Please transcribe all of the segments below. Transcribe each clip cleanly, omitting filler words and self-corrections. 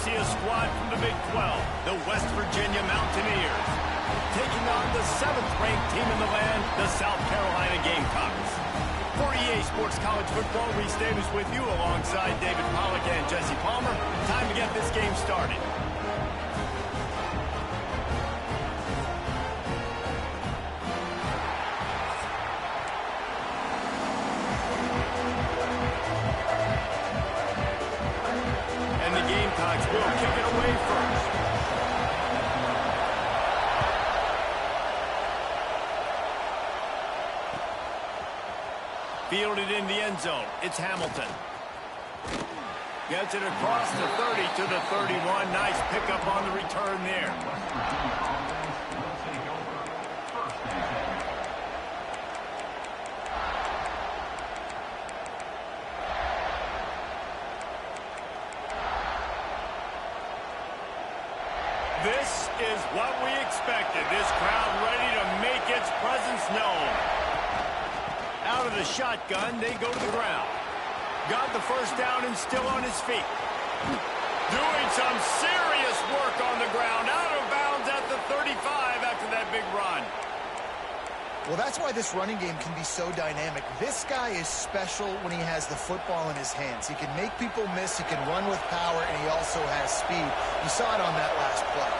see a squad from the Big 12, the West Virginia Mountaineers, taking on the 7th-ranked team in the land, the South Carolina Gamecocks. For EA Sports College Football, Reese Davis with you alongside David Pollack and Jesse Palmer. Time to get this game started. And the Gamecocks will kick it away first. Fielded in the end zone. It's Hamilton. Gets it across the 30 to the 31. Nice pickup on the return there. This is what we expected. This crowd ready to make its presence known. Out of the shotgun, they go to the ground. Got the first down and still on his feet. Doing some serious work on the ground. Out of bounds at the 35 after that big run. Well, that's why this running game can be so dynamic. This guy is special when he has the football in his hands. He can make people miss, he can run with power, and he also has speed. You saw it on that last play.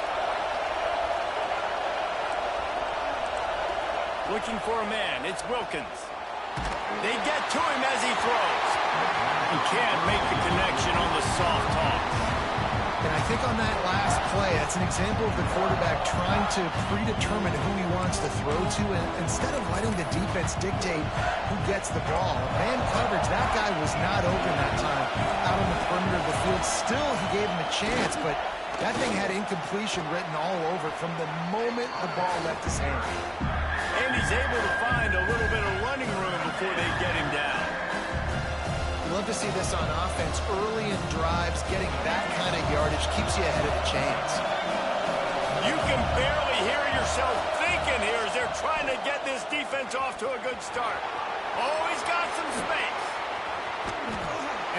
Looking for a man, it's Wilkins. They get to him as he throws. He can't make the connection on the soft toss. And I think on that last play, that's an example of the quarterback trying to predetermine who he wants to throw to, and instead of letting the defense dictate who gets the ball. Man coverage, that guy was not open that time out on the perimeter of the field. Still, he gave him a chance, but that thing had incompletion written all over it from the moment the ball left his hand. And he's able to find a little bit of running room before they get him down. Love to see this on offense early in drives. Getting that kind of yardage keeps you ahead of the chains. You can barely hear yourself thinking here as they're trying to get this defense off to a good start. Oh, he's got some space.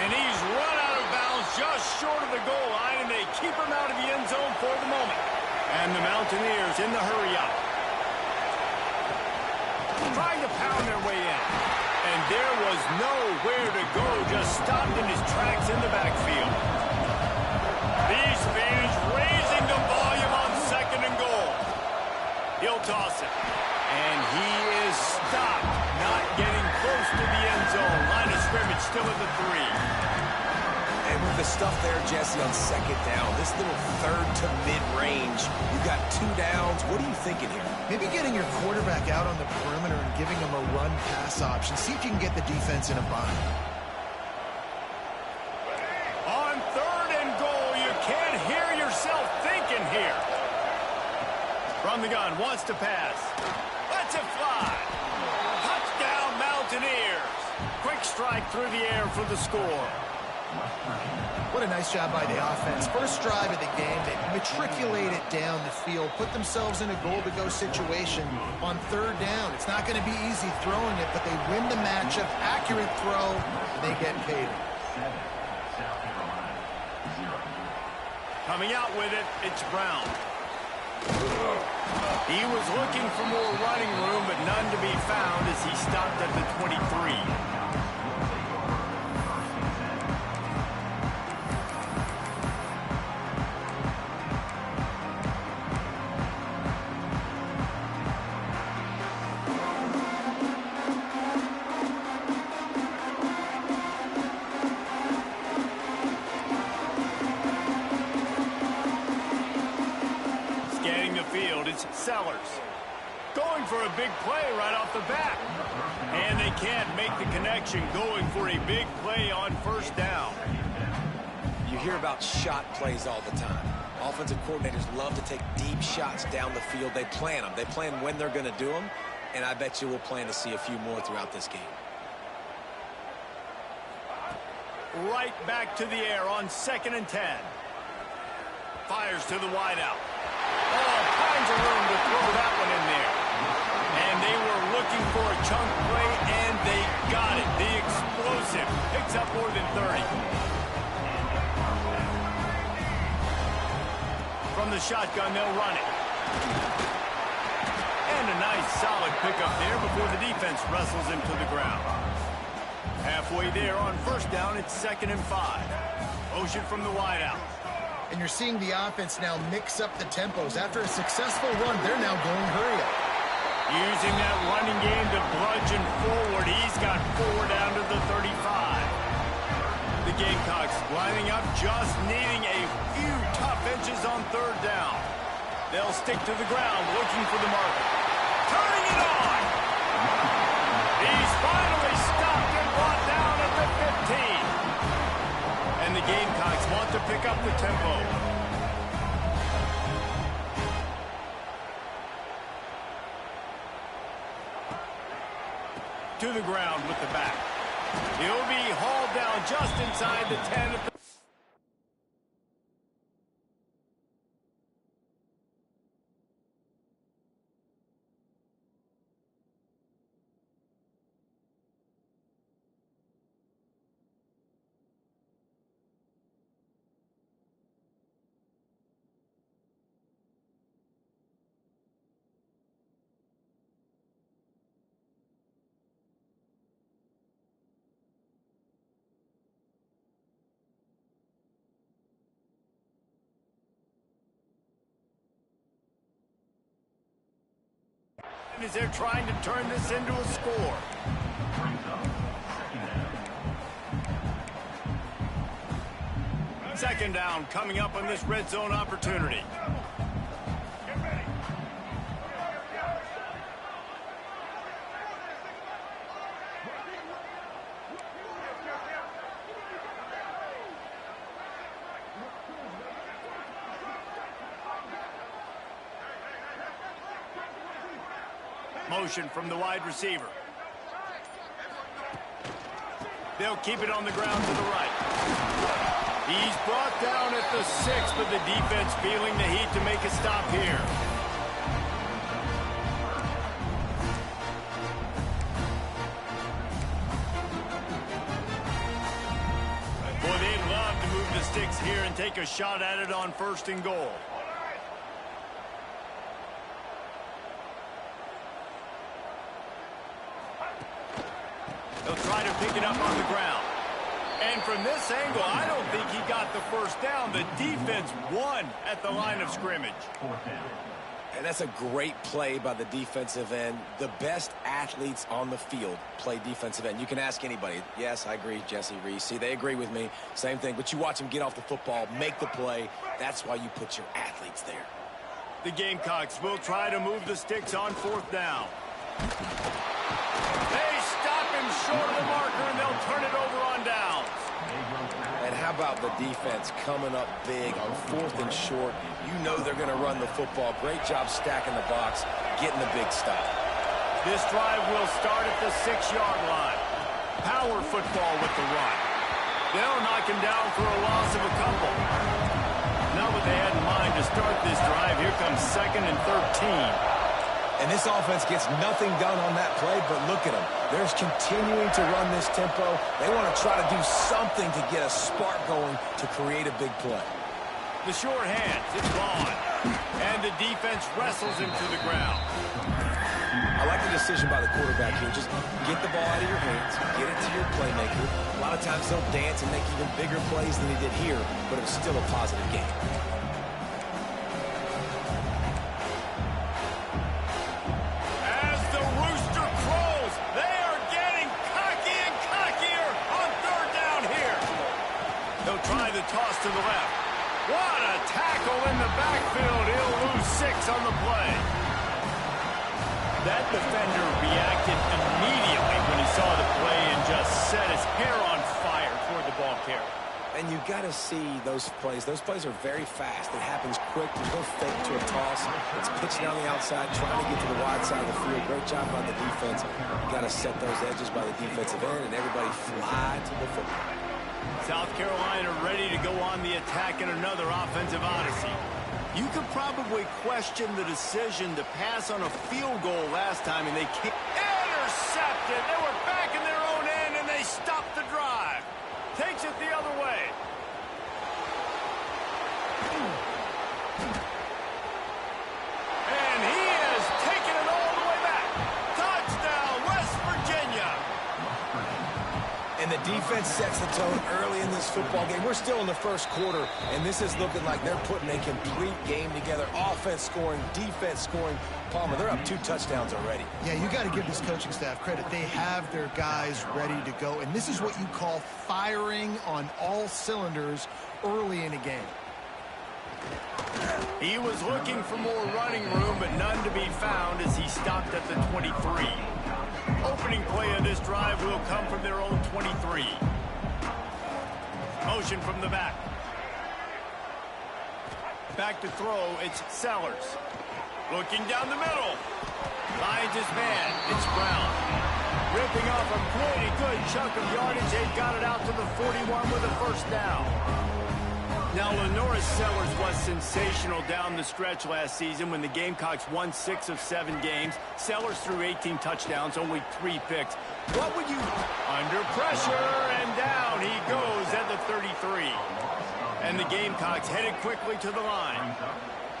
And he's run out of bounds just short of the goal line, and they keep him out of the end zone for the moment. And the Mountaineers in the hurry up. Trying to pound their way in. And there was nowhere to go, just stopped in his tracks in the backfield. These fans raising the volume on 2nd and goal. He'll toss it. And he is stopped, not getting close to the end zone. Line of scrimmage still at the 3. And with the stuff there, Jesse, on 2nd down, this little 3rd to mid-range, you've got 2 downs. What are you thinking here? Maybe getting your quarterback out on the perimeter and giving him a run-pass option. See if you can get the defense in a bind. On 3rd and goal, you can't hear yourself thinking here. From the gun, wants to pass. Lets it fly. Touchdown, Mountaineers. Quick strike through the air for the score. What a nice job by the offense. First drive of the game, they matriculate it down the field, put themselves in a goal-to-go situation on 3rd down. It's not going to be easy throwing it, but they win the matchup. Accurate throw, and they get paid. Coming out with it, it's Brown. He was looking for more running room, but none to be found as he stopped at the 23. It's Sellers. Going for a big play right off the bat. And they can't make the connection, going for a big play on 1st down. You hear about shot plays all the time. Offensive coordinators love to take deep shots down the field. They plan them. They plan when they're going to do them. And I bet you we'll plan to see a few more throughout this game. Right back to the air on 2nd and 10. Fires to the wideout. All kinds of room to throw that one in there. And they were looking for a chunk play, and they got it. The explosive picks up more than 30. From the shotgun, they'll run it. And a nice solid pickup there before the defense wrestles him to the ground. Halfway there on first down, it's 2nd and 5. Motion from the wideout. And you're seeing the offense now mix up the tempos. After a successful run, they're now going hurry up. Using that running game to bludgeon forward. He's got 4 down to the 35. The Gamecocks lining up, just needing a few tough inches on 3rd down. They'll stick to the ground, looking for the marker. Turning it on! He's finally stopped and brought down at the 15. And the Gamecocks want to pick up the tempo. To the ground with the back. He'll be hauled down just inside the 10 at the as they're trying to turn this into a score. Second down coming up on this red zone opportunity. Motion from the wide receiver. They'll keep it on the ground to the right. He's brought down at the 6, but the defense feeling the heat to make a stop here. Boy, they'd love to move the sticks here and take a shot at it on 1st and goal. They'll try to pick it up on the ground. And from this angle, I don't think he got the 1st down. The defense won at the line of scrimmage. And that's a great play by the defensive end. The best athletes on the field play defensive end. You can ask anybody. Yes, I agree, Jesse Reese. See, they agree with me. Same thing. But you watch them get off the football, make the play. That's why you put your athletes there. The Gamecocks will try to move the sticks on 4th down. They stop him short of the marker, and they'll turn it over on downs. And how about the defense coming up big on 4th and short? You know they're going to run the football. Great job stacking the box, getting the big stop. This drive will start at the 6-yard line. Power football with the run. They'll knock him down for a loss of a couple. Not what they had in mind to start this drive. Here comes 2nd and 13. And this offense gets nothing done on that play, but look at them. They're continuing to run this tempo. They want to try to do something to get a spark going to create a big play. The short hands, it's gone. And the defense wrestles him to the ground. I like the decision by the quarterback here. Just get the ball out of your hands, get it to your playmaker. A lot of times they'll dance and make even bigger plays than he did here, but it was still a positive game. Toss to the left. What a tackle in the backfield. He'll lose 6 on the play. That defender reacted immediately when he saw the play and just set his hair on fire toward the ball carrier. And you got to see those plays. Those plays are very fast. It happens quick. There's no fake to a toss. It's pitching down the outside, trying to get to the wide side of the field. Great job by the defense. You got to set those edges by the defensive end, and everybody fly to the football. South Carolina ready to go on the attack in another offensive odyssey. You could probably question the decision to pass on a field goal last time, and they can't. Intercepted! They were back in their own end, and they stopped the drive. Takes it the other way. defense sets the tone early in this football game. We're still in the first quarter, and this is looking like they're putting a complete game together. Offense scoring, defense scoring. Palmer, they're up 2 touchdowns already. Yeah, you got to give this coaching staff credit. They have their guys ready to go, and this is what you call firing on all cylinders early in a game. He was looking for more running room, but none to be found as he stopped at the 23. Opening play of this drive will come from their own 23. Motion from the back. Back to throw, it's Sellers. Looking down the middle. Finds his man, it's Brown. Ripping off a pretty good chunk of yardage. They got it out to the 41 with a first down. Now, LaNorris Sellers was sensational down the stretch last season when the Gamecocks won 6 of 7 games. Sellers threw 18 touchdowns, only 3 picks. What would you... Under pressure, and down he goes at the 33. And the Gamecocks headed quickly to the line.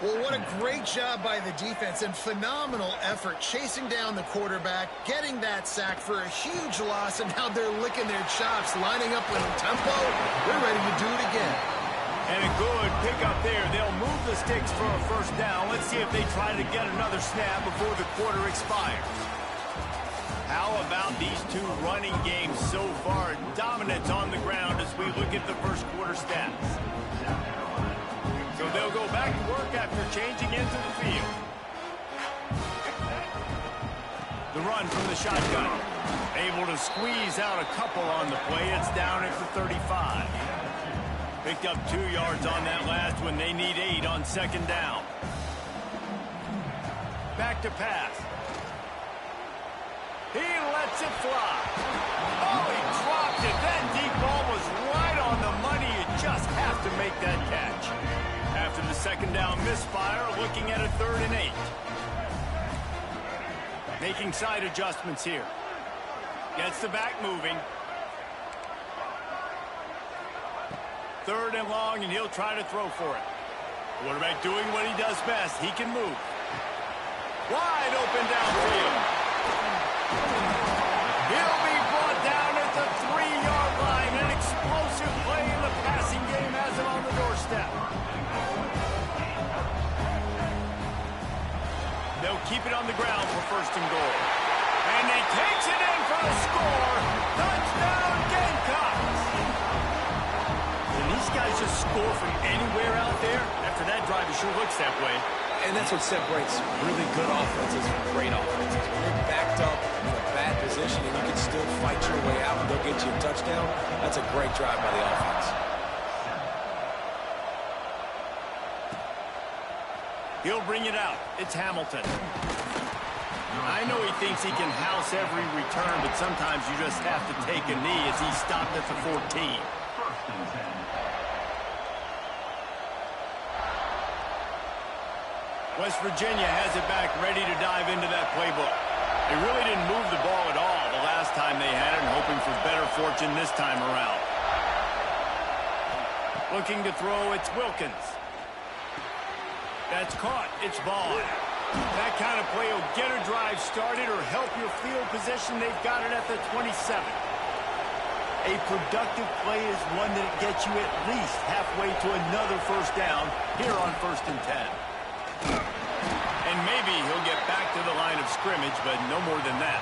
Well, what a great job by the defense and phenomenal effort chasing down the quarterback, getting that sack for a huge loss, and now they're licking their chops, lining up with tempo. They're ready to do it again. And a good pickup there. They'll move the sticks for a first down. Let's see if they try to get another snap before the quarter expires. How about these 2 running games so far? Dominance on the ground as we look at the first quarter stats. So they'll go back to work after changing into the field. The run from the shotgun. Able to squeeze out a couple on the play. It's down at the 35. Picked up 2 yards on that last one. They need 8 on second down. Back to pass. He lets it fly. Oh, he dropped it. That deep ball was right on the money. You just have to make that catch. After the second down misfire, looking at a 3rd and 8. Making side adjustments here. Gets the back moving. 3rd and long, and he'll try to throw for it. Quarterback doing what he does best. He can move. Wide open downfield. He'll be brought down at the 3-yard line. An explosive play in the passing game has him on the doorstep. They'll keep it on the ground for 1st and goal. And he takes it in for the score. Touchdown, Gamecocks. These guys just score from anywhere out there. After that drive, it sure looks that way. And that's what separates really good offenses from great offenses. When you're backed up in a bad position and you can still fight your way out and they'll get you a touchdown, that's a great drive by the offense. He'll bring it out. It's Hamilton. I know he thinks he can house every return, but sometimes you just have to take a knee as he stopped at the 14. West Virginia has it back, ready to dive into that playbook. They really didn't move the ball at all the last time they had it, and hoping for better fortune this time around. Looking to throw, it's Wilkins. That's caught. It's Vaughn. That kind of play will get a drive started or help your field position. They've got it at the 27. A productive play is one that gets you at least halfway to another first down here on 1st and 10. And maybe he'll get back to the line of scrimmage, but no more than that.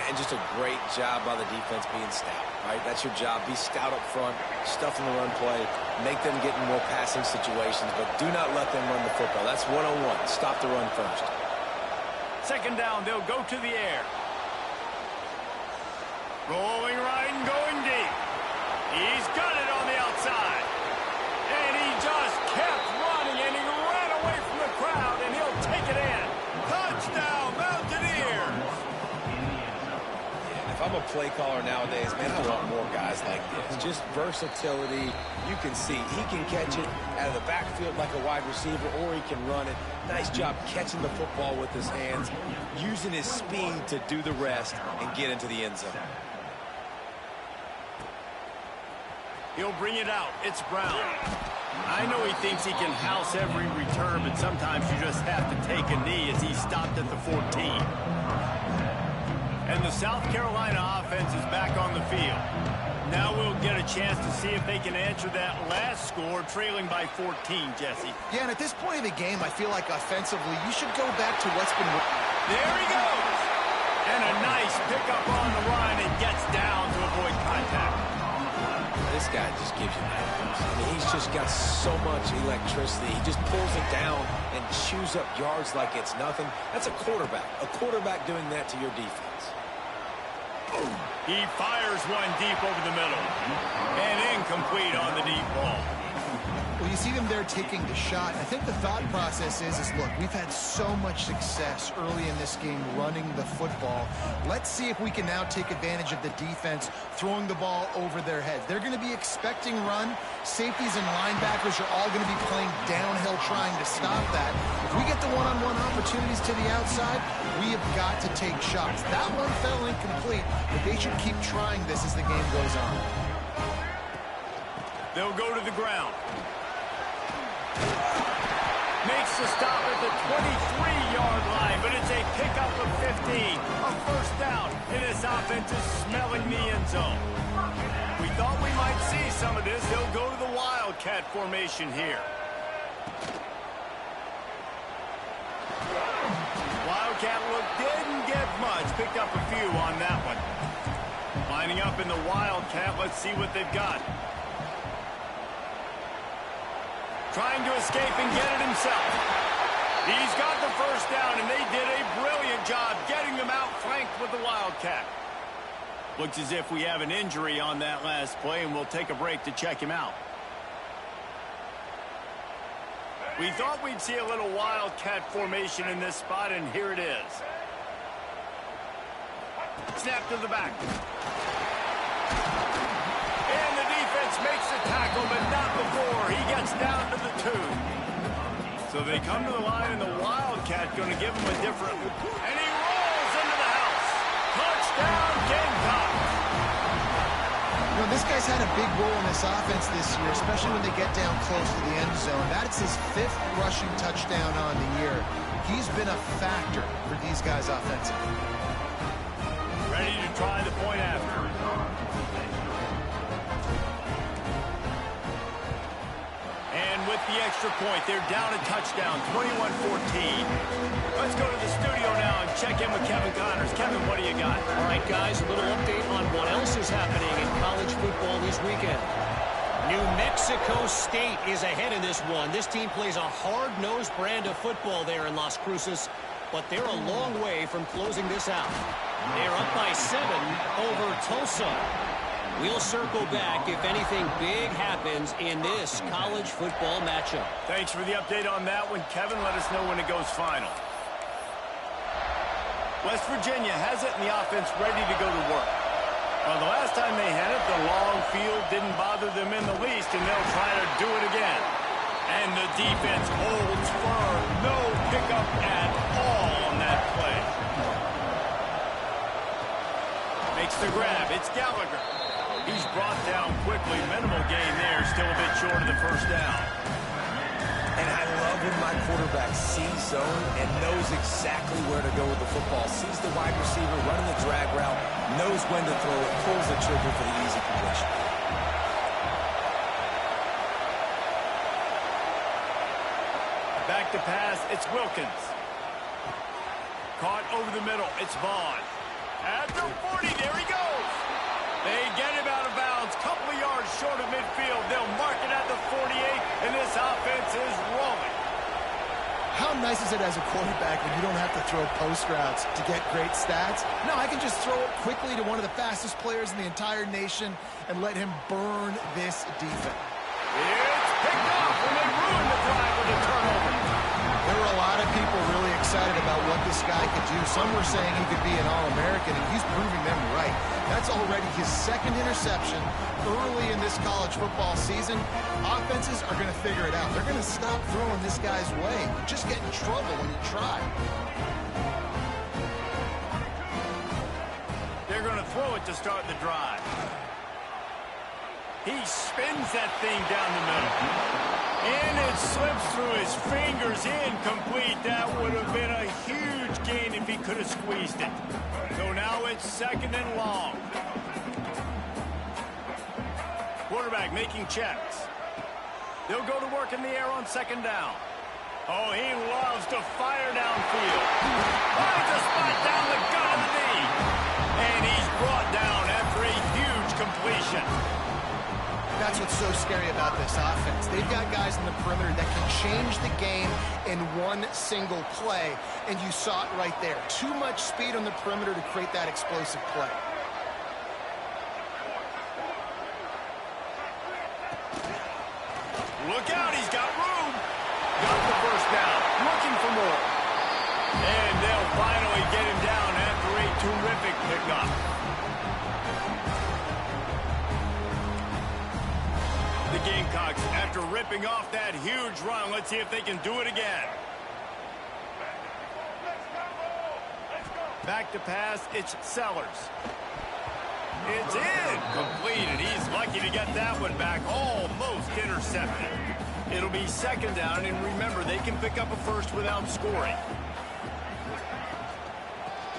And just a great job by the defense being stout, right? That's your job. Be stout up front, stuff in the run play, make them get in more passing situations, but do not let them run the football. That's one-on-one. Stop the run first. Second down, they'll go to the air. Rolling right and going deep. He's got it on the outside. And he just kept running, and he ran away from the crowd, and he'll take it in. Touchdown, Mountaineers! Yeah, if I'm a play caller nowadays, man, I want more guys like this. Just versatility. You can see he can catch it out of the backfield like a wide receiver, or he can run it. Nice job catching the football with his hands, using his speed to do the rest and get into the end zone. He'll bring it out. It's Brown. I know he thinks he can house every return, but sometimes you just have to take a knee as he stopped at the 14. And the South Carolina offense is back on the field. Now we'll get a chance to see if they can answer that last score, trailing by 14, Jesse. Yeah, and at this point of the game, I feel like offensively, you should go back to what's been... There he goes! And a nice pickup on the run and gets down to avoid contact. This guy just gives you nightmares. I mean, he's just got so much electricity. He just pulls it down and chews up yards like it's nothing. That's a quarterback. A quarterback doing that to your defense. He fires one deep over the middle. And incomplete on the deep ball. Well, you see them there taking the shot. I think the thought process is look, we've had so much success early in this game running the football. Let's see if we can now take advantage of the defense throwing the ball over their heads. They're going to be expecting run. Safeties and linebackers are all going to be playing downhill trying to stop that. If we get the one-on-one opportunities to the outside, we have got to take shots. That one fell incomplete, but they should keep trying this as the game goes on. They'll go to the ground. Makes the stop at the 23-yard line, but it's a pickup of 15. A first down, and this offense is smelling the end zone. We thought we might see some of this. They'll go to the Wildcat formation here. Wildcat look didn't get much. Picked up a few on that one. Lining up in the Wildcat. Let's see what they've got. Trying to escape and get it himself. He's got the first down, and they did a brilliant job getting them out flanked with the Wildcat. Looks as if we have an injury on that last play, and we'll take a break to check him out. We thought we'd see a little Wildcat formation in this spot, and here it is. Snap to the back. And the defense makes the tackle, but not before he gets down to the 2. So they come to the line, and the Wildcat going to give him a different... And he rolls into the house. Touchdown, Gamecocks. You know, this guy's had a big role in this offense this year, especially when they get down close to the end zone. That's his 5th rushing touchdown on the year. He's been a factor for these guys offensively. Ready to try the point after. And with the extra point, they're down a touchdown, 21-14. Let's go to the studio now and check in with Kevin Connors. Kevin, what do you got? All right, guys, a little update on what else is happening in college football this weekend. New Mexico State is ahead in this one. This team plays a hard-nosed brand of football there in Las Cruces, but they're a long way from closing this out. They're up by 7 over Tulsa. We'll circle back if anything big happens in this college football matchup. Thanks for the update on that one, Kevin. Let us know when it goes final. West Virginia has it, and the offense ready to go to work. Well, the last time they had it, the long field didn't bother them in the least, and they'll try to do it again. And the defense holds firm. No pickup at all on that play. Makes the grab. It's Gallagher. He's brought down quickly. Minimal gain there. Still a bit short of the first down. And I love when my quarterback sees zone and knows exactly where to go with the football. Sees the wide receiver running the drag route, knows when to throw it, pulls the trigger for the easy completion. Back to pass. It's Wilkins. Caught over the middle. It's Vaughn. At the 40. There he goes. They get him out of bounds. Couple of yards short of midfield. They'll mark it at the 48, and this offense is rolling. How nice is it as a quarterback when you don't have to throw post routes to get great stats? No, I can just throw it quickly to one of the fastest players in the entire nation and let him burn this defense. It's picked off, and they ruin the drive with a turnover. There were a lot of people really excited about what this guy could do. Some were saying he could be an All-American, and he's proving them right. That's already his 2nd interception early in this college football season. Offenses are going to figure it out. They're going to stop throwing this guy's way. You just get in trouble when you try. They're going to throw it to start the drive. He spins that thing down the middle. And it slips through his fingers, incomplete. That would have been a huge gain if he could have squeezed it. So now it's 2nd and long. Quarterback making checks. They'll go to work in the air on 2nd down. Oh, he loves to fire downfield. Finds a spot down the gut of the knee. And he's brought down after a huge completion. That's what's so scary about this offense. They've got guys in the perimeter that can change the game in one single play, and you saw it right there. Too much speed on the perimeter to create that explosive play. Look out, he's got room. Got the first down, looking for more. And they'll finally get him down after a terrific pickup. The Gamecocks, after ripping off that huge run, let's see if they can do it again. Back to pass, it's Sellers. It's in, complete, and he's lucky to get that one back, almost intercepted. It'll be 2nd down, and remember, they can pick up a first without scoring.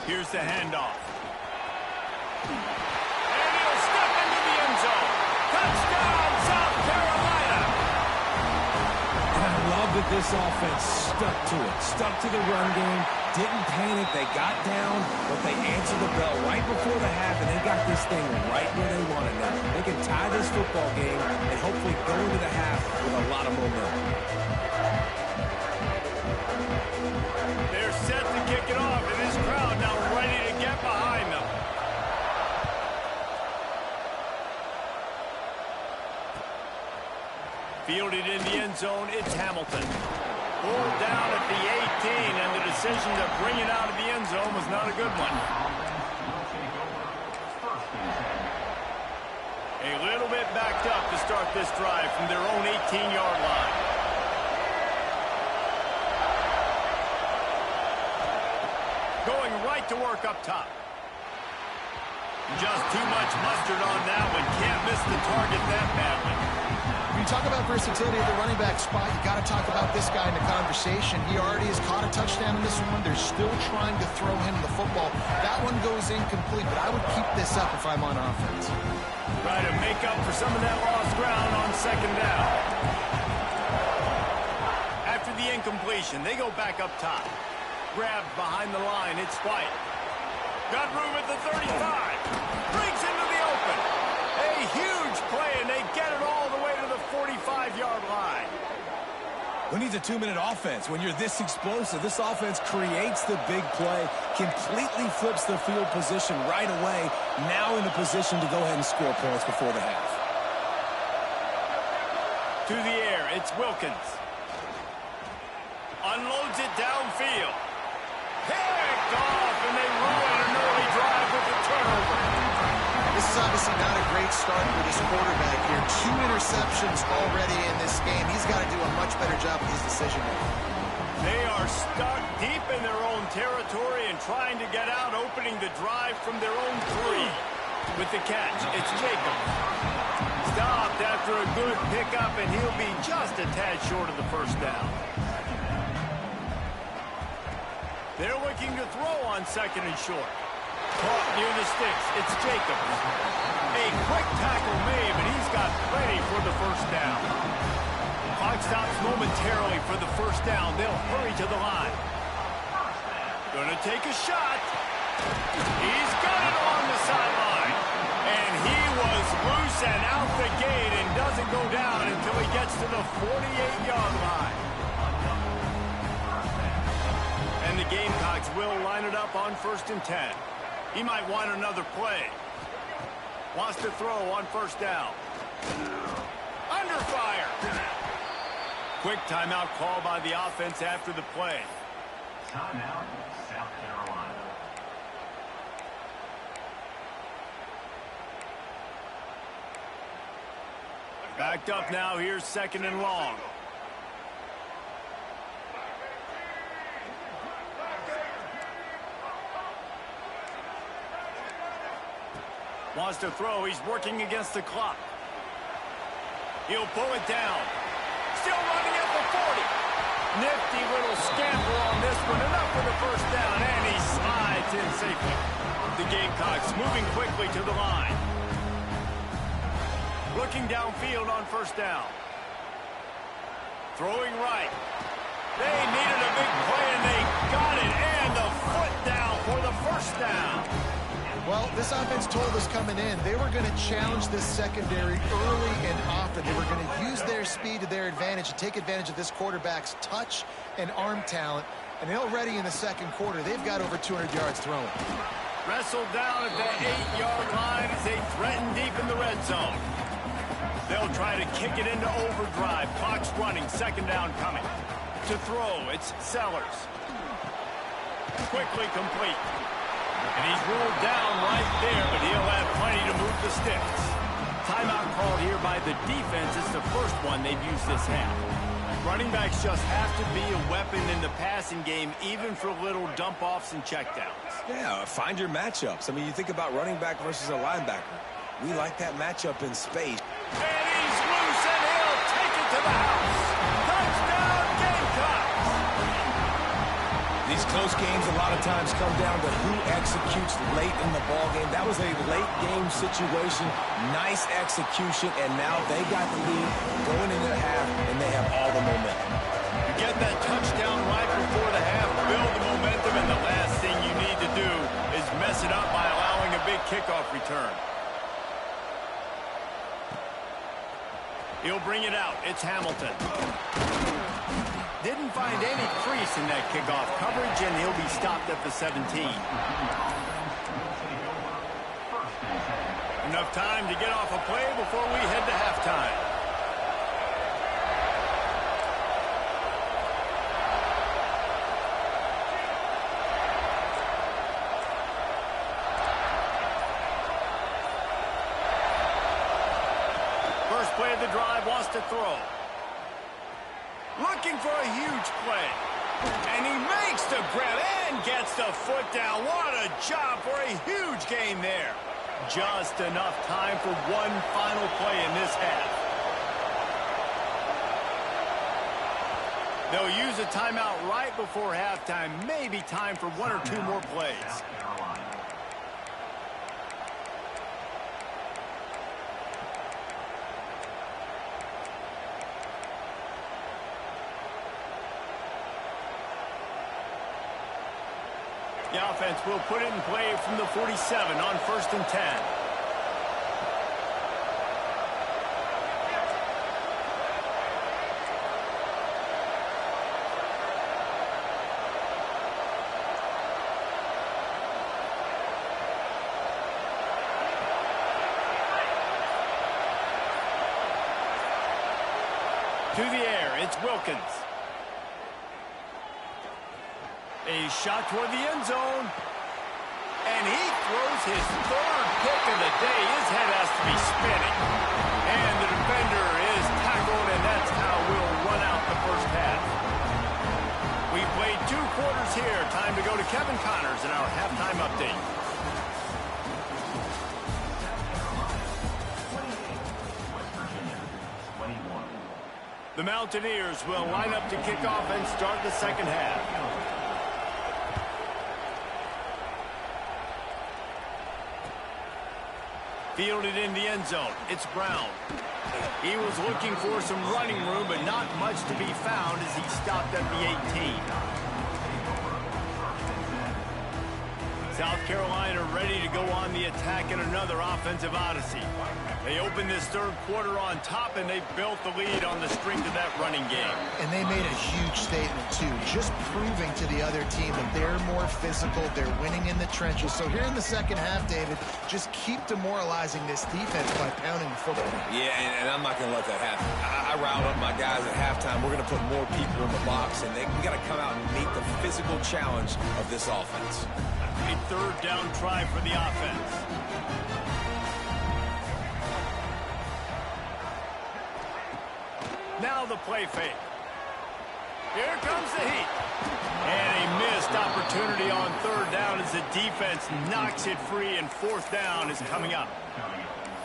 Here's the handoff. And he'll step into the end zone. Touchdown, South Carolina! And I love that this offense stuck to it, stuck to the run game, didn't panic, they got down, but they answered the bell right before the half, and they got this thing right where they want it now. They can tie this football game and hopefully go into the half with a lot of momentum. They're set to kick it off, and this crowd now ready to get behind them. Fielded in the end zone, it's Hamilton. Pulled down at the 18, and the decision to bring it out of the end zone was not a good one. A little bit backed up to start this drive from their own 18-yard line. Going right to work up top. Just too much mustard on that one. Can't miss the target that badly. When you talk about versatility at the running back spot, you got to talk about this guy in the conversation. He already has caught a touchdown in this one. They're still trying to throw him the football. That one goes incomplete, but I would keep this up if I'm on offense. Try to make up for some of that lost ground on 2nd down. After the incompletion, they go back up top. Grabbed behind the line, it's White. Got room at the 35. Breaks into the open. A huge play, and they get it all the way to the 45-yard line. Who needs a 2-minute offense? When you're this explosive, this offense creates the big play, completely flips the field position right away, now in a position to go ahead and score points before the half. To the air, it's Wilkins. Unloads it downfield. Picked off, and they ruin an early drive with the turnover. This is obviously not a great start for this quarterback here. 2 interceptions already in this game. He's got to do a much better job with his decision-making. They are stuck deep in their own territory and trying to get out, opening the drive from their own 3. With the catch, it's Jacobs. Stopped after a good pickup, and he'll be just a tad short of the first down. They're looking to throw on 2nd and short. Caught near the sticks. It's Jacobs. A quick tackle made, but he's got plenty for the first down. Clock stops momentarily for the first down. They'll hurry to the line. Gonna take a shot. He's got it on the sideline. And he was loose and out the gate and doesn't go down until he gets to the 48-yard line. And the Gamecocks will line it up on 1st and 10. He might want another play. Wants to throw on 1st down. Under fire. Quick timeout call by the offense after the play. Timeout, South Carolina. Backed up now. Here's 2nd and long. Wants to throw. He's working against the clock. He'll pull it down. still running at the 40. Nifty little scamper on this one. Enough for the first down, and he slides in safely. The Gamecocks moving quickly to the line. Looking downfield on first down. Throwing right. They needed a big play, and they got it. And the foot down for the first down. Well, this offense told us coming in they were going to challenge this secondary early and often. They were going to use their speed to their advantage and take advantage of this quarterback's touch and arm talent. And already in the second quarter, they've got over 200 yards throwing. Wrestled down at the 8-yard line as they threaten deep in the red zone. They'll try to kick it into overdrive. Clock's running. Second down coming. To throw, it's Sellers. Quickly complete. And he's ruled down right there, but he'll have plenty to move the sticks. Timeout called here by the defense. It's the first one they've used this half. Running backs just have to be a weapon in the passing game, even for little dump-offs and checkdowns. Yeah, find your matchups. I mean, you think about running back versus a linebacker. We like that matchup in space. And he's loose, and he'll take it to the house. Touchdown, Gamecocks! These close games a lot of times come down to who executes late in the ball game. That was a late game situation. Nice execution, and now they got the lead going into the half, and they have all the momentum. You get that touchdown right before the half, build the momentum, and the last thing you need to do is mess it up by allowing a big kickoff return. He'll bring it out. It's Hamilton. Didn't find any crease in that kickoff coverage, and he'll be stopped at the 17. Enough time to get off a play before we head to halftime. First play of the drive, wants to throw. Looking for a huge play. And he makes the grab and gets the foot down. What a job for a huge gain there. Just enough time for one final play in this half. They'll use a timeout right before halftime. Maybe time for one or two more plays. The offense will put it in play from the 47 on 1st and 10. To the air, it's Wilkins. A shot toward the end zone. And he throws his third pick of the day. His head has to be spinning. And the defender is tackled, and that's how we'll run out the first half. We played 2 quarters here. Time to go to Kevin Connors in our halftime update. The Mountaineers will line up to kick off and start the second half. Fielded in the end zone. It's Brown. He was looking for some running room, but not much to be found as he stopped at the 18. South Carolina ready to go on the attack in another offensive odyssey. They opened this third quarter on top, and they built the lead on the strength of that running game. And they made a huge statement, too, just proving to the other team that they're more physical, they're winning in the trenches. So here in the second half, David, just keep demoralizing this defense by pounding the football. Yeah, and I'm not going to let that happen. I riled up my guys at halftime. We're going to put more people in the box, and we got to come out and meet the physical challenge of this offense. A third down try for the offense. Now the play fake. Here comes the heat. And a missed opportunity on third down as the defense knocks it free, and fourth down is coming up.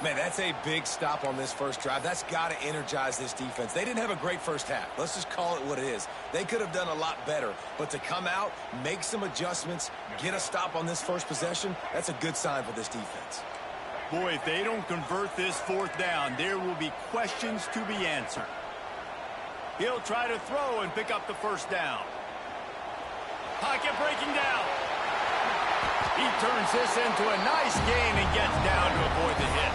Man, that's a big stop on this first drive. That's got to energize this defense. They didn't have a great first half. Let's just call it what it is. They could have done a lot better. But to come out, make some adjustments, get a stop on this first possession, that's a good sign for this defense. Boy, if they don't convert this fourth down, there will be questions to be answered. He'll try to throw and pick up the first down. Pocket breaking down. He turns this into a nice gain and gets down to avoid the hit.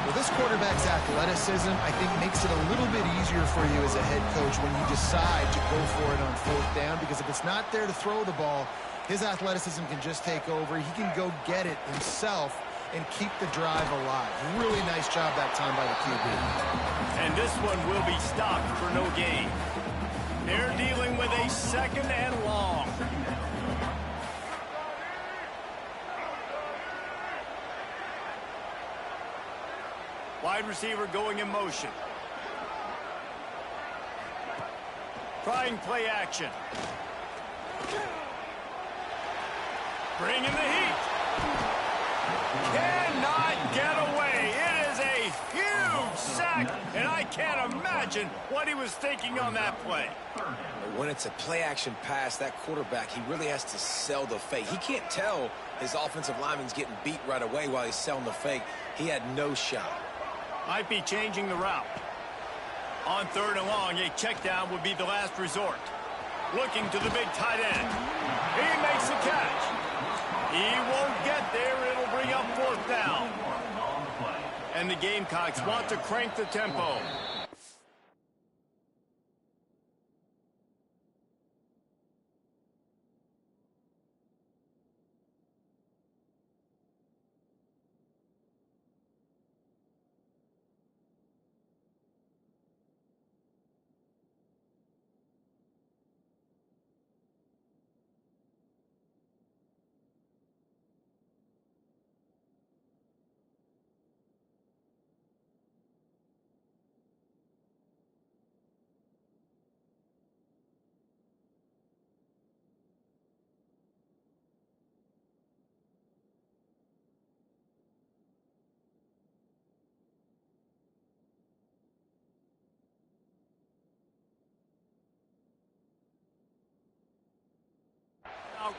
Well, this quarterback's athleticism, I think, makes it a little bit easier for you as a head coach when you decide to go for it on fourth down, because if it's not there to throw the ball, his athleticism can just take over. He can go get it himself and keep the drive alive. Really nice job that time by the QB. And this one will be stopped for no gain. They're dealing with a second and long. Wide receiver going in motion. Trying play action. Bringing the heat. Cannot get away. It is a huge sack, and I can't imagine what he was thinking on that play. When it's a play-action pass, that quarterback, he really has to sell the fake. He can't tell his offensive lineman's getting beat right away while he's selling the fake. He had no shot. Might be changing the route. On third and long, a check down would be the last resort. Looking to the big tight end. He makes the catch. He won't get there. It'll bring up fourth down. And the Gamecocks want to crank the tempo.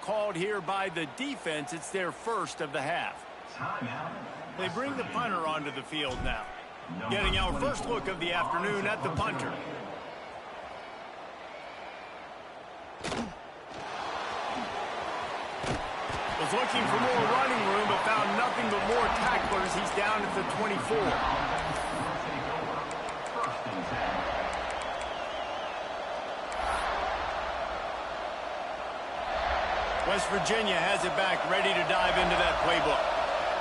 Called here by the defense. It's their first of the half. They bring the punter onto the field now. Getting our first look of the afternoon at the punter. Was looking for more running room, but found nothing but more tacklers. He's down at the 24. West Virginia has it back, ready to dive into that playbook.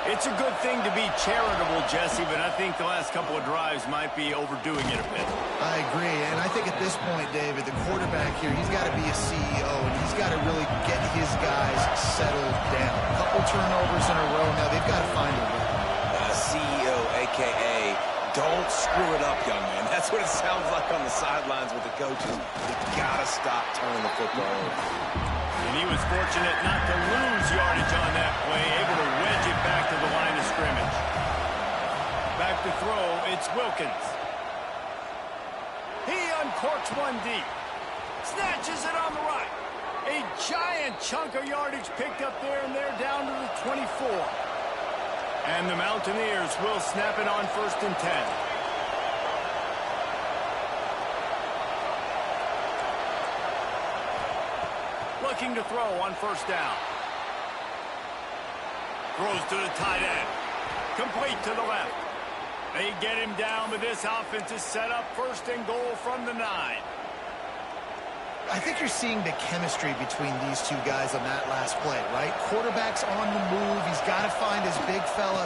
It's a good thing to be charitable, Jesse, but I think the last couple of drives might be overdoing it a bit. I agree, and I think at this point, David, the quarterback here, he's got to be a CEO, and he's got to really get his guys settled down. A couple turnovers in a row now. They've got to find a way. CEO, a.k.a. don't screw it up, young man. That's what it sounds like on the sidelines with the coaches. You got to stop turning the football over. And he was fortunate not to lose yardage on that play, able to wedge it back to the line of scrimmage. Back to throw, it's Wilkins. He uncorks one deep. Snatches it on the right. A giant chunk of yardage picked up there, and they're down to the 24. And the Mountaineers will snap it on 1st and 10. Looking to throw on 1st down. Throws to the tight end. Complete to the left. They get him down, but this offense is set up 1st and goal from the 9. I think you're seeing the chemistry between these two guys on that last play, right? Quarterback's on the move. He's got to find his big fella.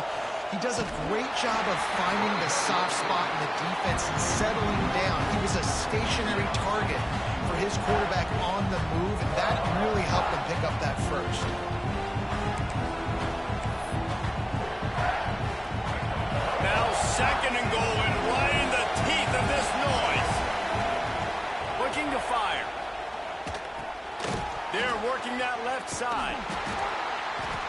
He does a great job of finding the soft spot in the defense and settling down. He was a stationary target for his quarterback on the move, and that really helped him pick up that first. Now 2nd and goal, and right in the teeth of this noise. Looking to fire. They're working that left side.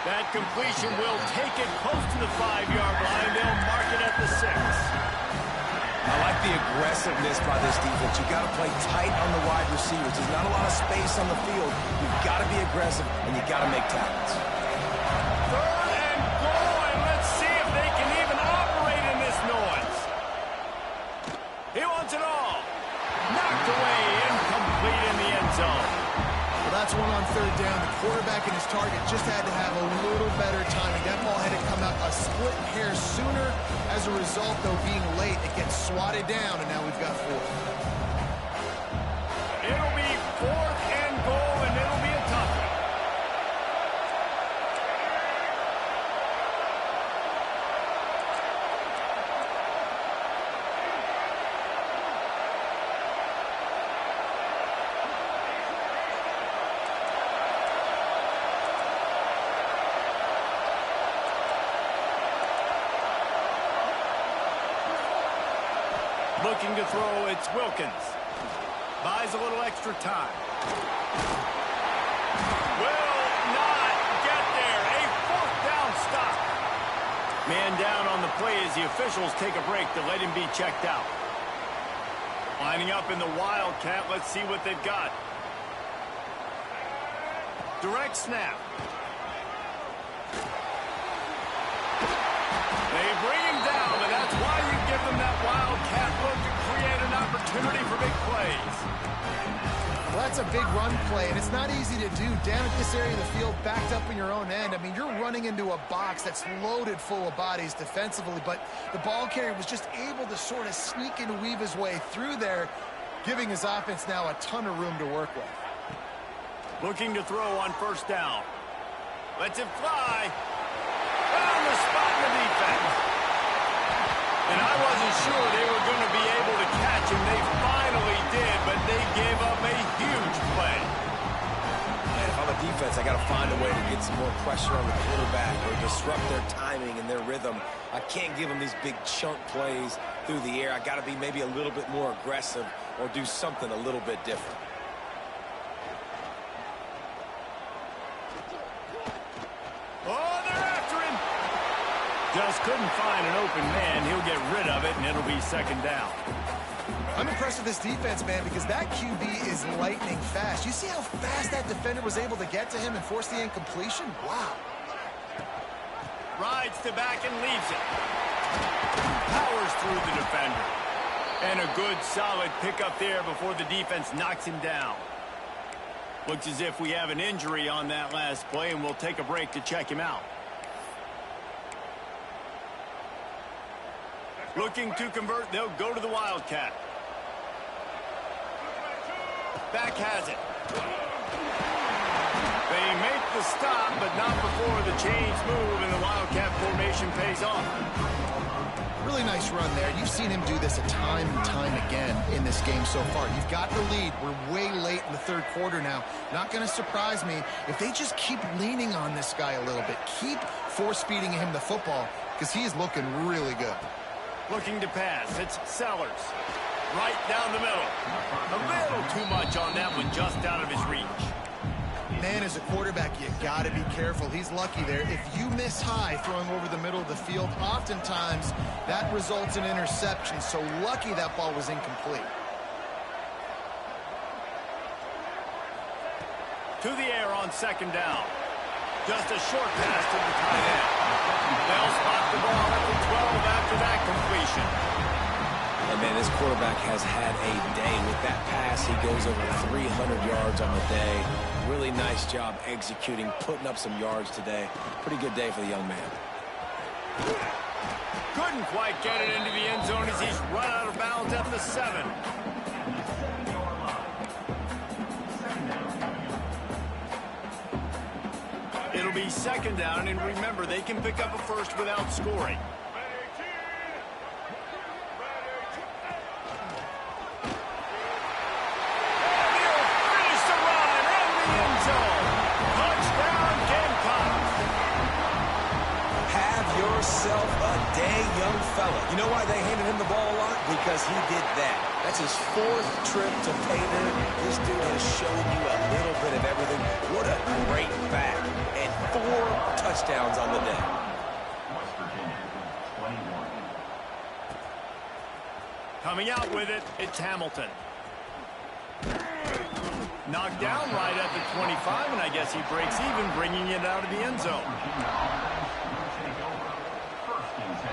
That completion will take it close to the 5-yard line. They'll mark it at the 6. I like the aggressiveness by this defense. You got to play tight on the wide receivers. There's not a lot of space on the field. You've got to be aggressive, and you got to make tackles. 3rd and goal, and let's see if they can even operate in this noise. He wants it all. Knocked away, incomplete in the end zone. Well, that's one on 3rd down. The quarterback and his target just had to have a little better timing. That ball had to come out a split hair sooner. As a result, though, being late, it gets swatted down, and now we've got 4. It'll be 4th and goal, and it'll be a tough one. Looking to throw, it's Wilkins. Buys a little extra time. Will not get there. A 4th down stop. Man down on the play as the officials take a break to let him be checked out. Lining up in the Wildcat. Let's see what they've got. Direct snap. They bring him down, and that's why you give them that Wildcat look to create an opportunity for big plays. Well, that's a big run play, and it's not easy to do. Down at this area of the field, backed up in your own end. I mean, you're running into a box that's loaded full of bodies defensively, but the ball carrier was just able to sort of sneak and weave his way through there, giving his offense now a ton of room to work with. Looking to throw on 1st down. Lets it fly. Found the spot in the defense. And I wasn't sure they were going to be able to catch him. They finally did, but they gave up a huge play. And if I'm a defense, I got to find a way to get some more pressure on the quarterback or disrupt their timing and their rhythm. I can't give them these big chunk plays through the air. I got to be maybe a little bit more aggressive or do something a little bit different. Just couldn't find an open man. He'll get rid of it, and it'll be 2nd down. I'm impressed with this defense, man, because that QB is lightning fast. You see how fast that defender was able to get to him and force the incompletion? Wow. Rides to back and leaves it. Powers through the defender. And a good, solid pickup there before the defense knocks him down. Looks as if we have an injury on that last play, and we'll take a break to check him out. Looking to convert, they'll go to the Wildcat. Back has it. They make the stop, but not before the chains move and the Wildcat formation pays off. Really nice run there. You've seen him do this a time and time again in this game so far. You've got the lead. We're way late in the 3rd quarter now. Not going to surprise me if they just keep leaning on this guy a little bit. Keep force-feeding him the football because he is looking really good. Looking to pass. It's Sellers. Right down the middle. A little too much on that one, just out of his reach. Man, as a quarterback, you got to be careful. He's lucky there. If you miss high throwing over the middle of the field, oftentimes that results in interception. So lucky that ball was incomplete. To the air on 2nd down. Just a short pass to the tight end. They'll spot the ball at the 12 after that completion. And man, this quarterback has had a day. With that pass, he goes over 300 yards on the day. Really nice job executing, putting up some yards today. Pretty good day for the young man. Couldn't quite get it into the end zone as he's run out of bounds at the 7. It'll be 2nd down, and remember, they can pick up a first without scoring. Yourself a day, young fella. You know why they handed him the ball a lot? Because he did that. That's his 4th trip to pay dirt. This dude has shown you a little bit of everything. What a great back. And 4 touchdowns. touchdowns on the day. West Virginia, 21. Coming out with it, it's Hamilton. Knocked down right at the 25, and I guess he breaks even, bringing it out of the end zone. Virginia offense will take over. First and 10.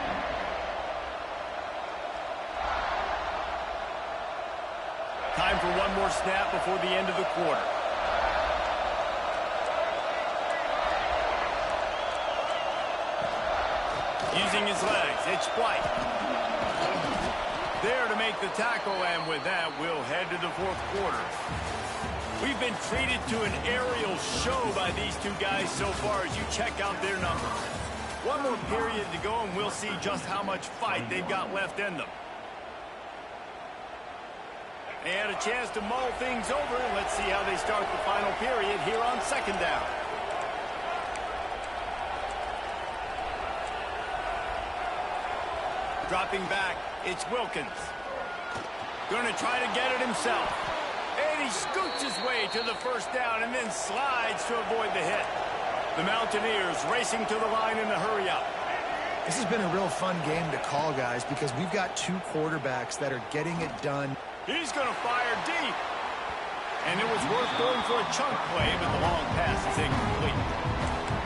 Time for one more snap before the end of the quarter. Using his legs, it's White. There to make the tackle, and with that, we'll head to the fourth quarter. We've been treated to an aerial show by these two guys so far as you check out their numbers. One more period to go, and we'll see just how much fight they've got left in them. They had a chance to mull things over. Let's see how they start the final period here on second down. Dropping back, it's Wilkins. Going to try to get it himself. And he scoots his way to the first down and then slides to avoid the hit. The Mountaineers racing to the line in a hurry-up. This has been a real fun game to call, guys, because we've got two quarterbacks that are getting it done. He's going to fire deep. And it was worth going for a chunk play, but the long pass is incomplete.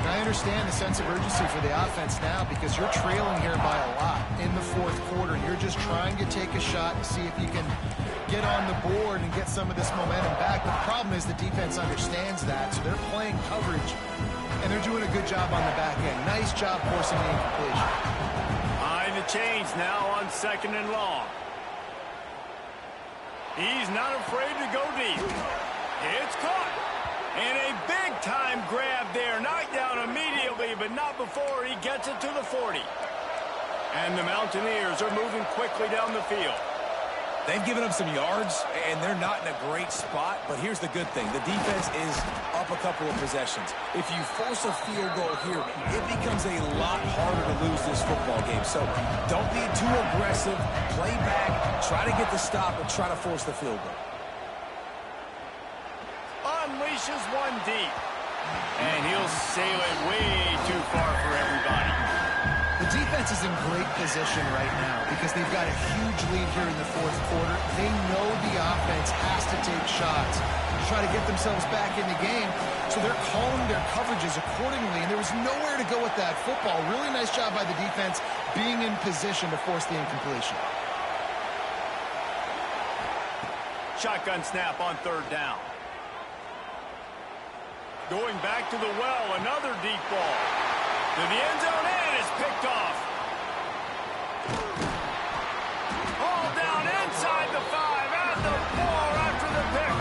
And I understand the sense of urgency for the offense now because you're trailing here by a lot in the fourth quarter. You're just trying to take a shot and see if you can get on the board and get some of this momentum back. But the problem is the defense understands that, so they're playing coverage, and they're doing a good job on the back end. Nice job forcing the incompletion. Behind the chains now on second and long. He's not afraid to go deep. It's caught. And a big-time grab there. Knocked down immediately, but not before he gets it to the 40. And the Mountaineers are moving quickly down the field. They've given up some yards, and they're not in a great spot, but here's the good thing. The defense is up a couple of possessions. If you force a field goal here, it becomes a lot harder to lose this football game. So don't be too aggressive. Play back, try to get the stop, and try to force the field goal. Unleashes one deep. And he'll sail it way too far for everybody. The defense is in great position right now because they've got a huge lead here in the fourth quarter. They know the offense has to take shots to try to get themselves back in the game, so they're calling their coverages accordingly, and there was nowhere to go with that football. Really nice job by the defense being in position to force the incompletion. Shotgun snap on third down. Going back to the well, another deep ball. To the end zone, and it's picked off. All down inside the 5, at the 4 after the pick.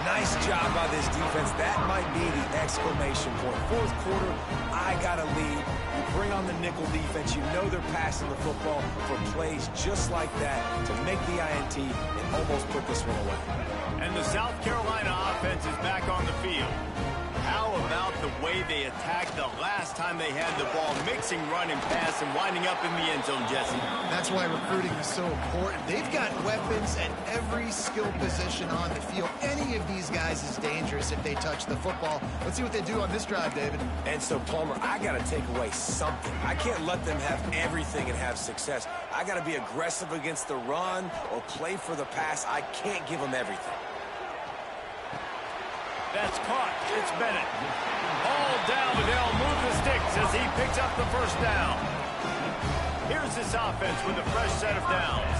Nice job by this defense. That might be the exclamation point. Fourth quarter, I got a lead. You bring on the nickel defense. You know they're passing the football for plays just like that to make the INT and almost put this one away. And the South Carolina offense is back on the field. How about the way they attacked the last time they had the ball, mixing run and pass and winding up in the end zone, Jesse? That's why recruiting is so important. They've got weapons at every skill position on the field. Any of these guys is dangerous if they touch the football. Let's see what they do on this drive, David. And so, Palmer, I got to take away something. I can't let them have everything and have success. I got to be aggressive against the run or play for the pass. I can't give them everything. That's caught. It's Bennett. All down, but they'll move the sticks as he picks up the first down. Here's this offense with a fresh set of downs.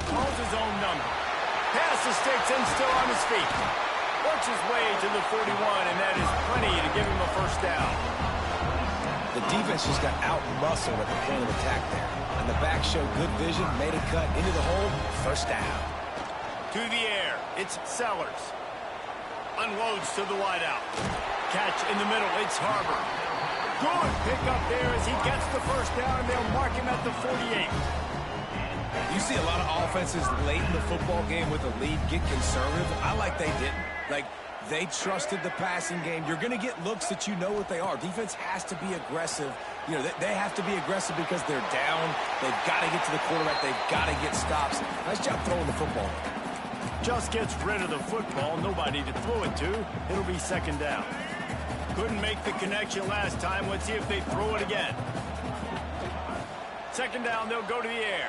Calls his own number. Pass the sticks and still on his feet. Works his way to the 41, and that is plenty to give him a first down. The defense just got out-muscled at the point of attack there. And the back showed good vision, made a cut into the hole, first down. To the air, it's Sellers. Unloads to the wideout. Catch in the middle, it's Harbor. Good pickup there as he gets the first down, and they'll mark him at the 48. You see a lot of offenses late in the football game with a lead get conservative. I like they didn't. Like, they trusted the passing game. You're going to get looks that you know what they are. Defense has to be aggressive. You know, they have to be aggressive because they're down. They've got to get to the quarterback. They've got to get stops. Nice job throwing the football. Just gets rid of the football. Nobody to throw it to. It'll be second down. Couldn't make the connection last time. Let's see if they throw it again. Second down, they'll go to the air.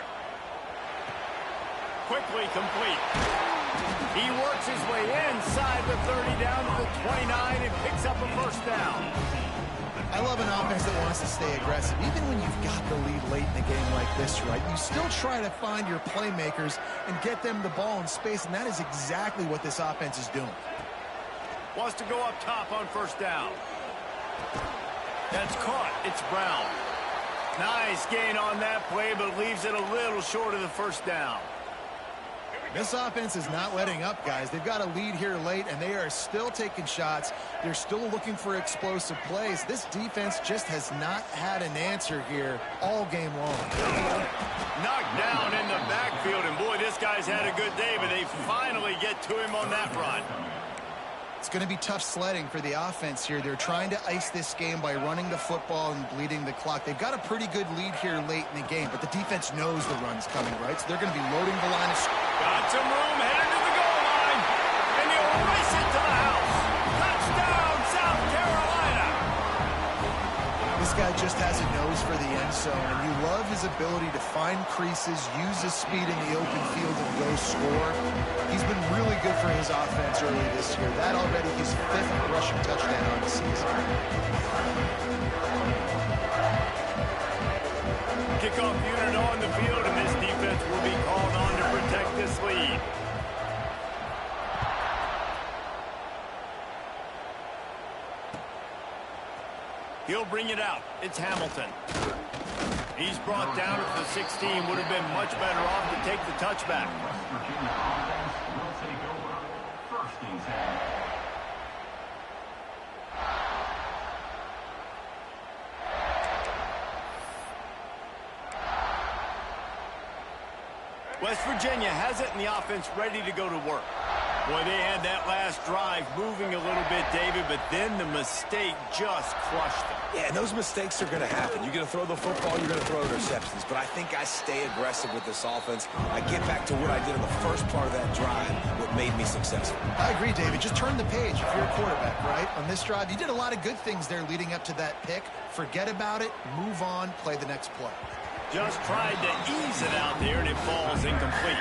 Quickly complete. He works his way inside the 30 down to the 29 and picks up a first down. I love an offense that wants to stay aggressive. Even when you've got the lead late in a game like this, right, you still try to find your playmakers and get them the ball in space, and that is exactly what this offense is doing. Wants to go up top on first down. That's caught. It's Brown. Nice gain on that play, but leaves it a little short of the first down. This offense is not letting up, guys. They've got a lead here late, and they are still taking shots. They're still looking for explosive plays. This defense just has not had an answer here all game long. Knocked down in the backfield, and boy, this guy's had a good day, but they finally get to him on that run. It's going to be tough sledding for the offense here. They're trying to ice this game by running the football and bleeding the clock. They've got a pretty good lead here late in the game, but the defense knows the run's coming, right? So they're going to be loading the line of scrimmage. Got some room, headed to the goal line, and he'll race it to the house. Touchdown, South Carolina! This guy just has a nose for the end zone, and you love his ability to find creases, use his speed in the open field, and go score. He's been really good for his offense early this year. That already his 5th rushing touchdown on the season. Kickoff unit on the field, and this defense will be called on to protect this lead. He'll bring it out. It's Hamilton. He's brought down at the 16. Would have been much better off to take the touchback. West Virginia offense will take over. First and 10. West Virginia has it, and the offense ready to go to work. Boy, they had that last drive moving a little bit, David, but then the mistake just crushed them. Yeah, and those mistakes are going to happen. You're going to throw the football, you're going to throw interceptions. But I think I stay aggressive with this offense. I get back to what I did in the first part of that drive, what made me successful. I agree, David. Just turn the page if you're a quarterback, right? On this drive, you did a lot of good things there leading up to that pick. Forget about it, move on, play the next play. Just tried to ease it out there, and it falls incomplete.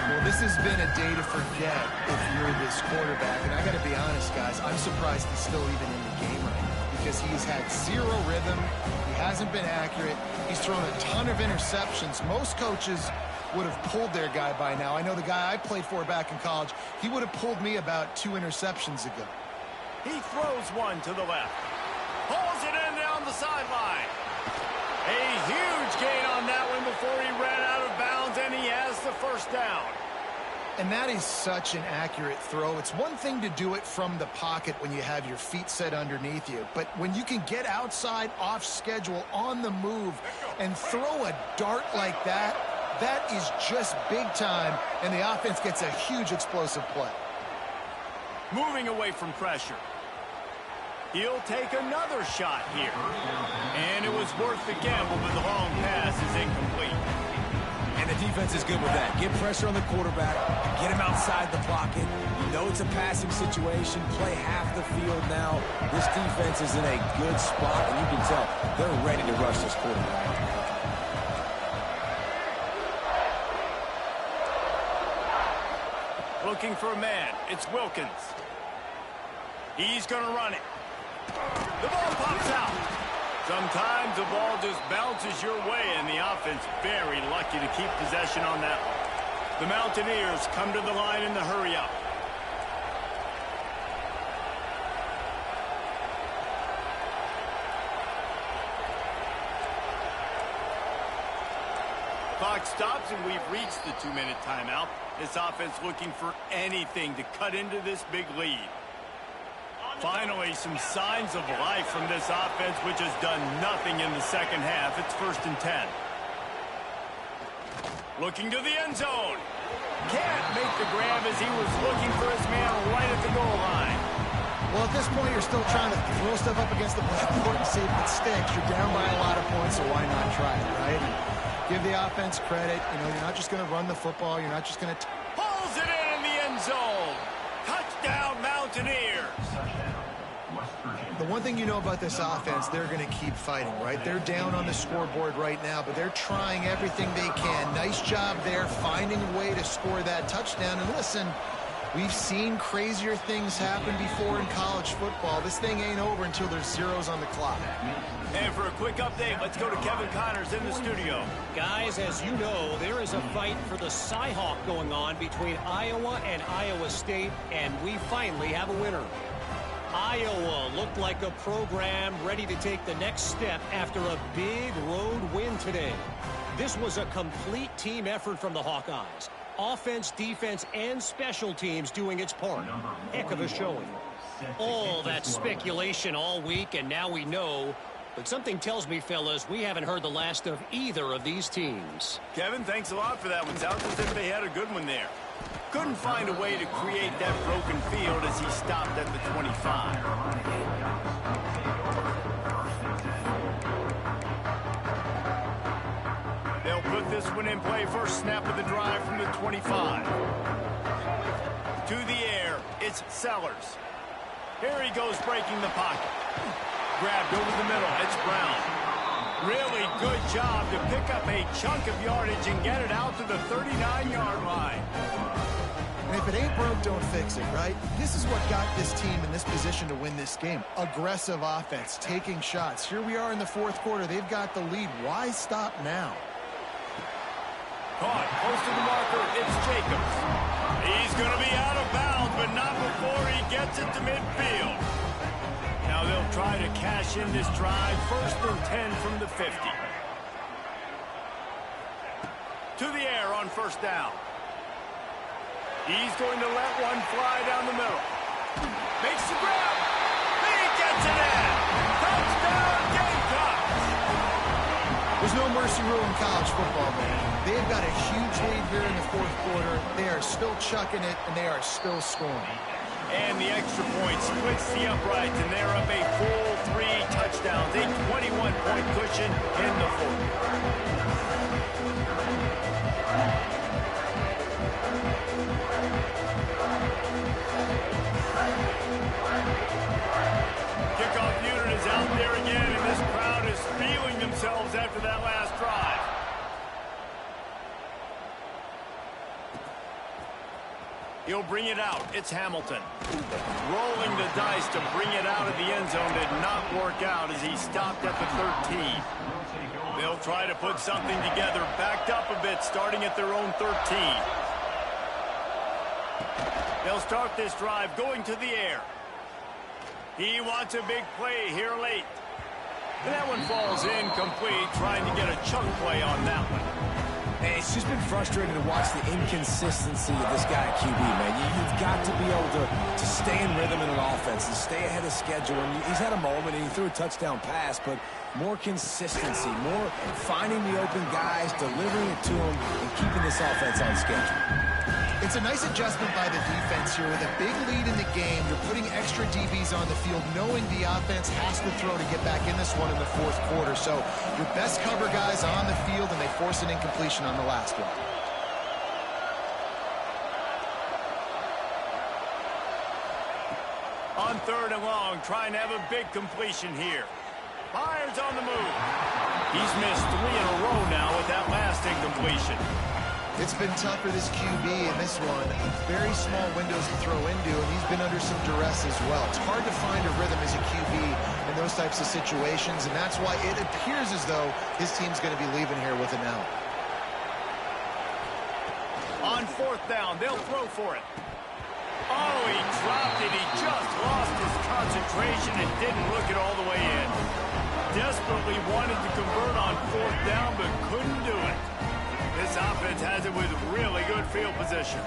Well, this has been a day to forget if you're this quarterback. And I got to be honest, guys, I'm surprised he's still even in the game right now because he's had zero rhythm. He hasn't been accurate. He's thrown a ton of interceptions. Most coaches would have pulled their guy by now. I know the guy I played for back in college, he would have pulled me about 2 interceptions ago. He throws one to the left. Pulls it in down the sideline. A huge gain on that one before he ran out of bounds, and he has the first down. And that is such an accurate throw. It's one thing to do it from the pocket when you have your feet set underneath you, but when you can get outside, off schedule, on the move, and throw a dart like that, that is just big time, and the offense gets a huge explosive play. Moving away from pressure. He'll take another shot here. And it was worth the gamble, but the long pass is incomplete. And the defense is good with that. Get pressure on the quarterback. Get him outside the pocket. You know it's a passing situation. Play half the field now. This defense is in a good spot, and you can tell they're ready to rush this quarterback. Looking for a man. It's Wilkins. He's going to run it. The ball pops out. Sometimes the ball just bounces your way, and the offense very lucky to keep possession on that one. The Mountaineers come to the line in the hurry-up. Clock stops, and we've reached the 2-minute timeout. This offense looking for anything to cut into this big lead. Finally, some signs of life from this offense, which has done nothing in the second half. It's 1st and 10. Looking to the end zone. Can't make the grab as he was looking for his man right at the goal line. Well, at this point, you're still trying to throw stuff up against the blackboard and see if it sticks. You're down by a lot of points, so why not try it, right? And give the offense credit. You know, you're not just going to run the football. You're not just going to... Pulls it in the end zone. Touchdown, Mountaineers. The one thing you know about this offense, they're going to keep fighting, right? They're down on the scoreboard right now, but they're trying everything they can. Nice job there, finding a way to score that touchdown. And listen, we've seen crazier things happen before in college football. This thing ain't over until there's zeros on the clock. And for a quick update, let's go to Kevin Connors in the studio. Guys, as you know, there is a fight for the Cy-Hawk going on between Iowa and Iowa State, and we finally have a winner. Iowa looked like a program ready to take the next step after a big road win today. This was a complete team effort from the Hawkeyes. Offense, defense, and special teams doing its part. Heck of a showing. All that speculation all week, and now we know. But something tells me, fellas, we haven't heard the last of either of these teams. Kevin, thanks a lot for that one. Sounds as if they had a good one there. Couldn't find a way to create that broken field as he stopped at the 25. They'll put this one in play. First snap of the drive from the 25. To the air, it's Sellers. Here he goes breaking the pocket. Grabbed over the middle, it's Brown. Really good job to pick up a chunk of yardage and get it out to the 39-yard line. And if it ain't broke, don't fix it, right? This is what got this team in this position to win this game. Aggressive offense, taking shots. Here we are in the fourth quarter. They've got the lead. Why stop now? Caught, close to the marker, it's Jacobs. He's going to be out of bounds, but not before he gets it to midfield. Now they'll try to cash in this drive. First and 10 from the 50. To the air on first down. He's going to let one fly down the middle. Makes the grab. He gets it in. Touchdown, Gamecocks. There's no mercy rule in college football, man. They've got a huge lead here in the fourth quarter. They are still chucking it, and they are still scoring. And the extra point splits the uprights, and they're up a full 3 touchdowns. A 21-point cushion in the fourth. Kickoff unit is out there again, and this crowd is feeling themselves after that last drive. He'll bring it out. It's Hamilton. Rolling the dice to bring it out of the end zone did not work out as he stopped at the 13. They'll try to put something together, backed up a bit, starting at their own 13. They'll start this drive going to the air. He wants a big play here late. And that one falls incomplete, trying to get a chunk play on that one. Man, it's just been frustrating to watch the inconsistency of this guy at QB, man. You've got to be able to stay in rhythm in an offense and stay ahead of schedule. And he's had a moment and he threw a touchdown pass, but more consistency, more finding the open guys, delivering it to them, and keeping this offense on schedule. It's a nice adjustment by the defense here. With a big lead in the game, you're putting extra DBs on the field, knowing the offense has to throw to get back in this one in the fourth quarter. So your best cover guys on the field, and they force an incompletion on the last one. On third and long, trying to have a big completion here. Myers on the move. He's missed 3 in a row now with that last incompletion. It's been tough for this QB in this one. Very small windows to throw into, and he's been under some duress as well. It's hard to find a rhythm as a QB in those types of situations, and that's why it appears as though his team's going to be leaving here with an out. On fourth down, they'll throw for it. Oh, he dropped it. He just lost his concentration and didn't look it all the way in. Desperately wanted to convert on fourth down, but couldn't do it. This offense has it with really good field position.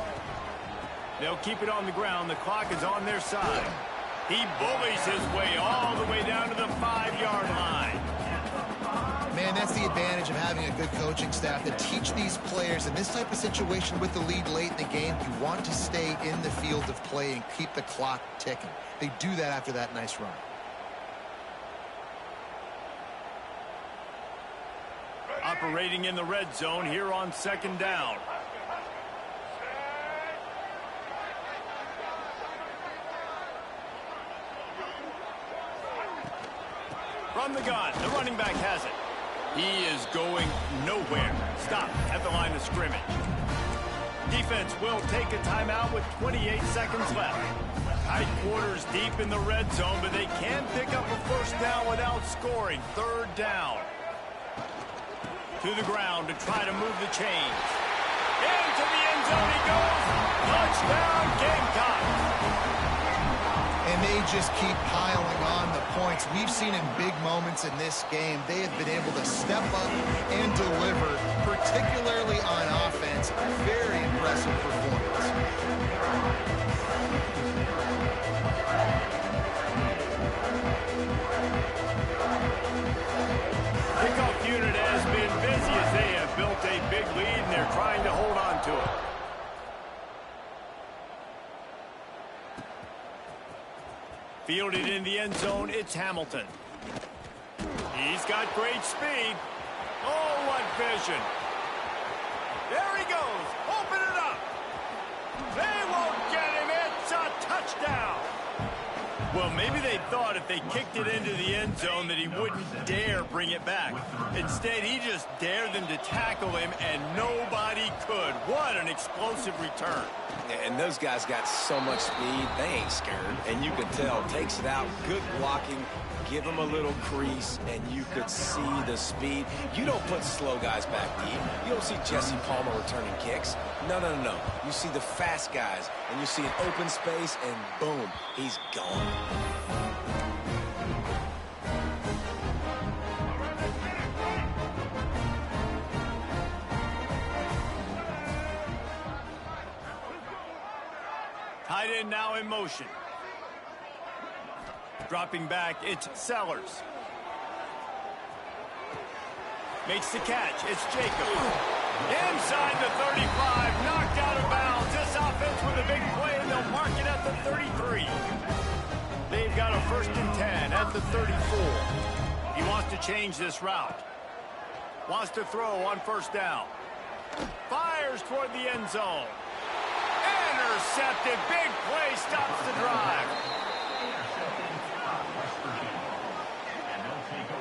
They'll keep it on the ground. The clock is on their side. He bullies his way all the way down to the 5-yard line. Man, that's the advantage of having a good coaching staff that teach these players in this type of situation with the lead late in the game. You want to stay in the field of play and keep the clock ticking. They do that after that nice run. Operating in the red zone here on second down. From the gun, the running back has it. He is going nowhere. Stop at the line of scrimmage. Defense will take a timeout with 28 seconds left. Tight quarters deep in the red zone, but they can pick up a first down without scoring. Third down. To the ground to try to move the chains. Into the end zone he goes. Touchdown, Gamecocks. And they just keep piling on the points. We've seen in big moments in this game, they have been able to step up and deliver, particularly on offense. Very impressive performance. Kickoff unit has been busy as they have built a big lead, and they're trying to hold on to it. Fielded in the end zone, it's Hamilton. He's got great speed. Oh, what vision. There he goes. Open it up. They won't get him. It's a touchdown. Well, maybe they thought if they kicked it into the end zone that he wouldn't dare bring it back. Instead, he just dared them to tackle him, and nobody could. What an explosive return. And those guys got so much speed, they ain't scared. And you can tell, takes it out, good blocking, give them a little crease, and you could see the speed. You don't put slow guys back deep. You don't see Jesse Palmer returning kicks. No, no, no, no. You see the fast guys, and you see an open space, and boom, he's gone. Tight end now in motion. Dropping back, it's Sellers. Makes the catch, it's Jacob. Inside the 35, knocked out of bounds. This offense with a big play, and they'll mark it at the 33. They've got a 1st and 10 at the 34. He wants to change this route. Wants to throw on 1st down. Fires toward the end zone. Intercepted. Big play stops the drive.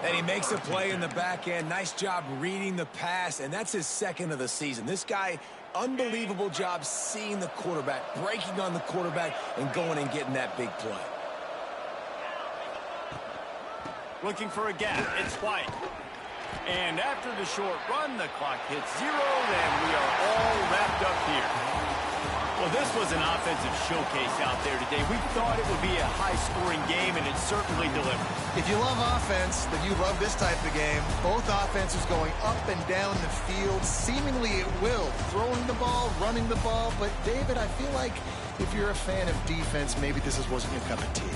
And he makes a play in the back end. Nice job reading the pass, and that's his 2nd of the season. This guy, unbelievable job seeing the quarterback, breaking on the quarterback, and going and getting that big play. Looking for a gap. It's White. And after the short run, the clock hits 0, and we are all wrapped up here. Well, this was an offensive showcase out there today. We thought it would be a high-scoring game, and it certainly delivered. If you love offense, then you love this type of game. Both offenses going up and down the field, seemingly at will, throwing the ball, running the ball. But, David, I feel like if you're a fan of defense, maybe this wasn't your cup of tea.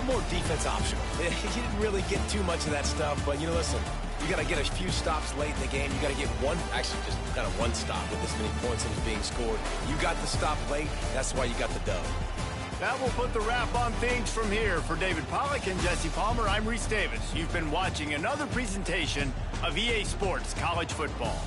More defense optional. You didn't really get too much of that stuff, but, you know, listen, you got to get a few stops late in the game. You got to get one, actually just kind of one stop with this many points that is being scored. You got the stop late. That's why you got the dub. That will put the wrap on things from here. For David Pollack and Jesse Palmer, I'm Reese Davis. You've been watching another presentation of EA Sports College Football.